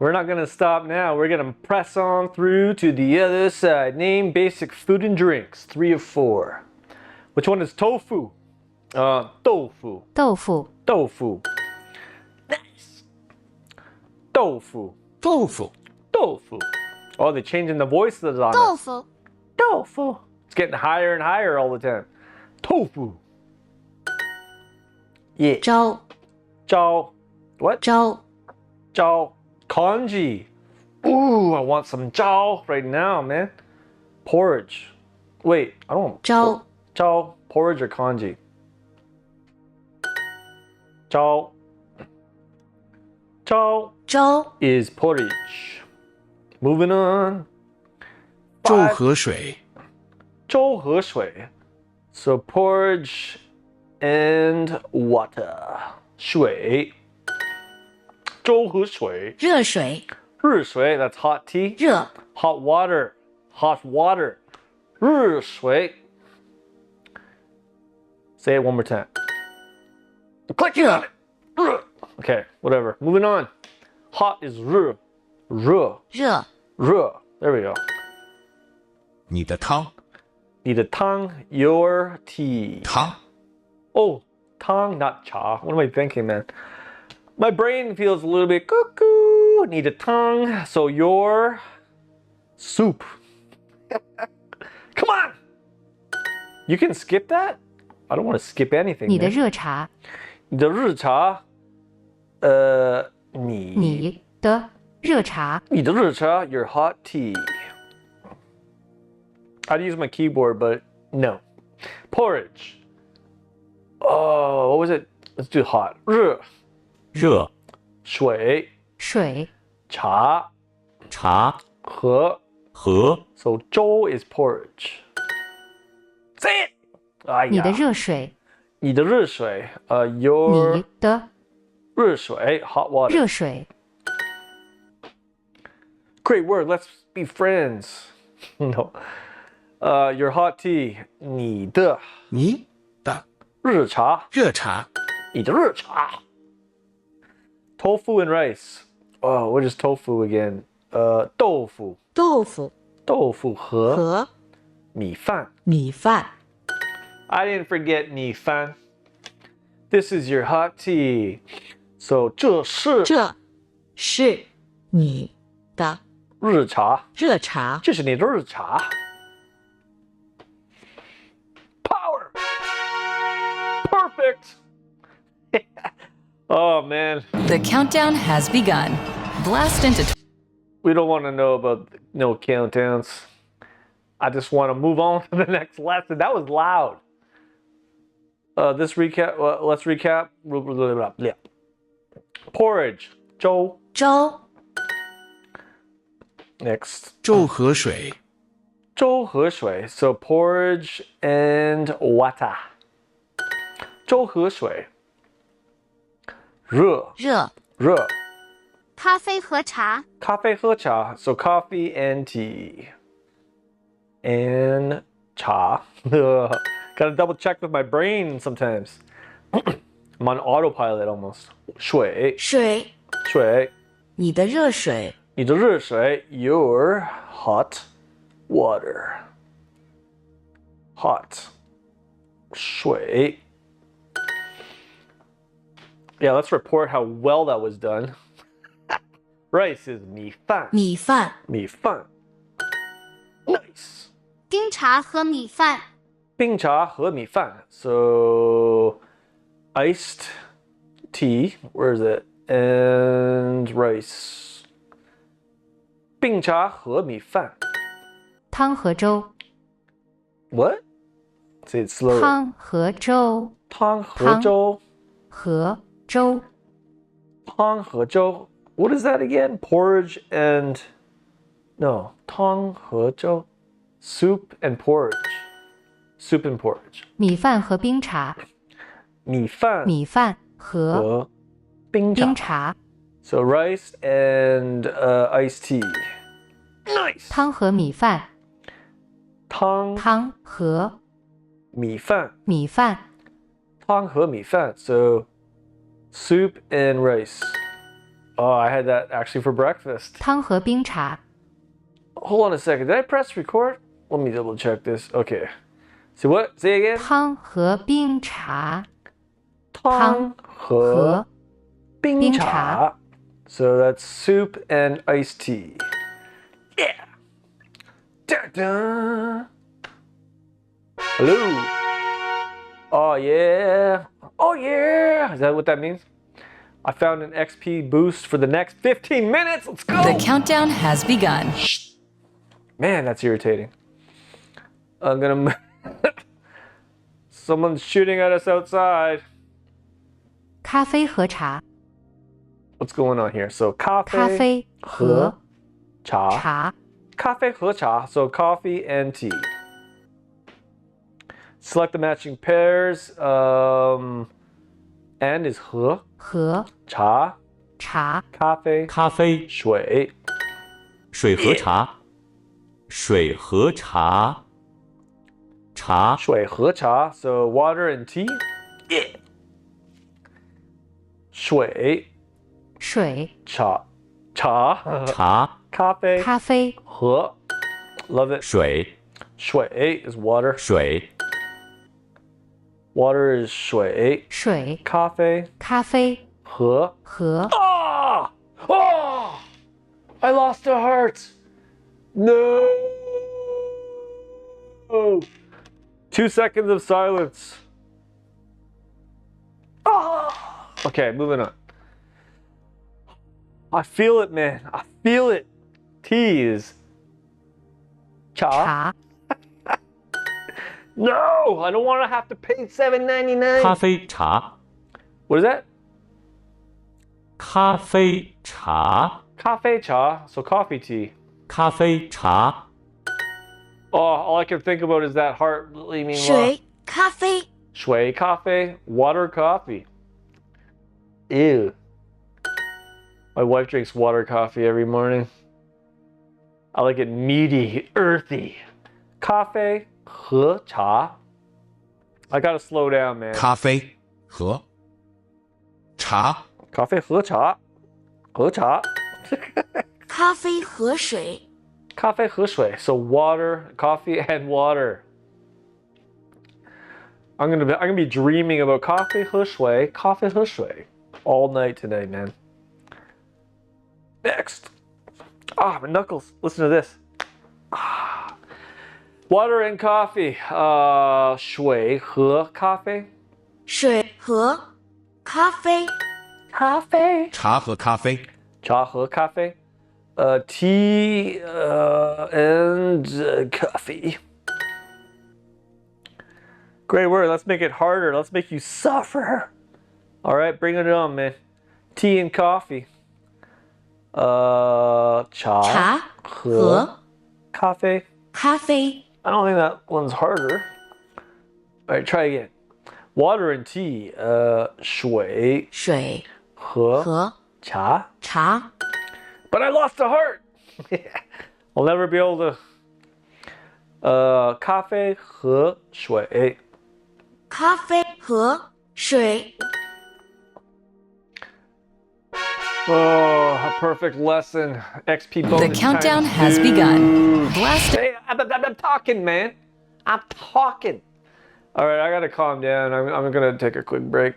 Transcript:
We're not going to stop now. We're going to press on through to the other side. Name basic food and drinks. 3 of 4. Which one is tofu? 豆腐. 豆腐豆腐. Nice. 豆腐.豆腐豆腐. Oh, they're changing the voices on us. 豆腐豆腐. It's getting higher and higher all the time. Tofu. Yeah. 招 Zhao. What? 招 Zhao. Kanji. Ooh, I want some zhao right now, man. Porridge. Wait, I don't want 招 zhao, porridge or kanji. Zhao. Zhao 招 is porridge. Moving on. 粥和水粥和水. So porridge and water. 水. 粥和水.热水热水, that's hot tea. 热 Hot water. Hot water. 热水. Say it one more time. Click on it. 热. Okay, whatever. Moving on. Hot is 热. 热. 热 热. There we go. 你的汤你的汤, your tea. 汤 Oh, tang, not cha. What am I thinking, man? My brain feels a little bit cuckoo. Need a tongue. So your soup. Come on. You can skip that? I don't want to skip anything. 你的 man. 热茶你的日茶.你的热茶你的日茶, your hot tea. I'd use my keyboard, but no. Porridge. Oh, what was it? Let's do hot. 热热水水茶茶和和 So 粥 is porridge. Say it. 哎呀，你的热水你的热水. Your 你的热水 hot water. 热水 Great word. Let's be friends. No. Your hot tea. 你的你的日茶。热茶你的热茶. Tofu and rice. Oh, what is tofu again? 豆腐。豆腐豆腐和和米饭。米饭 I didn't forget 米饭. This is your hot tea. So 这是这是你的日茶。热茶这是你的日茶。Power. Perfect. Oh man. The countdown has begun. Blast into We don't want to know about no countdowns. I just want to move on to the next lesson. That was loud. Let's recap. Porridge. 粥. 粥 Next. 粥和水粥和水. So porridge and water. 粥和水. 热热热. 咖啡和茶咖啡喝茶. So coffee and tea. And cha. Gotta double check with my brain sometimes. I'm on autopilot almost. 水水水. 你的热水你的热水 your hot water. Hot. 水. Yeah, let's report how well that was done. Rice is 米饭. 米饭米饭. Nice. 冰茶和米饭冰茶和米饭. So iced tea, where is it? And rice. 冰茶和米饭. 汤和粥 What? Say it slowly. 汤和粥汤和粥. 和粥汤和粥. What is that again? Porridge and... No. 汤和粥. Soup and porridge. Soup and porridge. 米饭和冰茶米饭米饭和和冰茶. 冰茶 So rice and iced tea. Nice. 汤和米饭汤汤和米饭. 米饭汤和米饭. So soup and rice. Oh, I had that actually for breakfast. 汤和冰茶， Hold on a second. Did I press record? Let me double check this. Okay. See what? Say again. 汤和冰茶，汤和和冰冰茶.茶. So that's soup and iced tea. Yeah. Dun, dun. Hello. Oh yeah. Oh yeah. Is that what that means? I found an XP boost for the next 15 minutes. Let's go. The countdown has begun. Man, that's irritating. I'm gonna. Someone's shooting at us outside. 咖啡和茶， What's going on here? So 咖啡和茶. 茶， 咖啡和茶. So coffee and tea. Select the matching pairs. And is 和和茶茶，咖啡咖啡、水水和茶，水和茶，茶水和茶. So water and tea. Yeah. 水水茶茶咖啡咖啡和 Love it. 水水 is water. 水 Water is 水水咖啡咖啡和和 Ah! Oh! I lost a heart. No. 2 seconds of silence. Ah! Okay, moving on. I feel it, man. I feel it. Tea is cha. 茶， No, I don't want to have to pay 7.99. 咖啡茶 What is that? 咖啡茶 Cafe cha, so coffee tea. 咖啡茶 Oh, all I can think about is that heart leaving. 水、咖啡、Shui coffee, water coffee. Ew. My wife drinks water coffee every morning. I like it meaty, earthy. Coffee, 和茶. I gotta slow down, man. 咖啡和茶 Coffee, 和茶. 和茶. 咖啡和水、 Coffee, 和水. So water, coffee, and water. I'm gonna be dreaming about coffee, 和水 all night today, man. Next. Ah, my knuckles. Listen to this. Ah. Water and coffee. 水和咖啡. 水和咖啡、咖啡. 茶和咖啡 茶和咖啡. Tea and coffee. Great word. Let's make it harder. Let's make you suffer. All right, bring it on, man. Tea and coffee. 茶茶和咖啡. 咖啡、 I don't think that one's harder. All right, try again. Water and tea. 水水和和茶. 茶、 But I lost the heart. I'll never be able to. 咖啡和水. 咖啡和水。 Oh, a perfect lesson. XP bonus. The countdown times has 2. begun. Blast Hey, I'm talking, man. I'm talking. All right, I gotta calm down. I'm gonna take a quick break.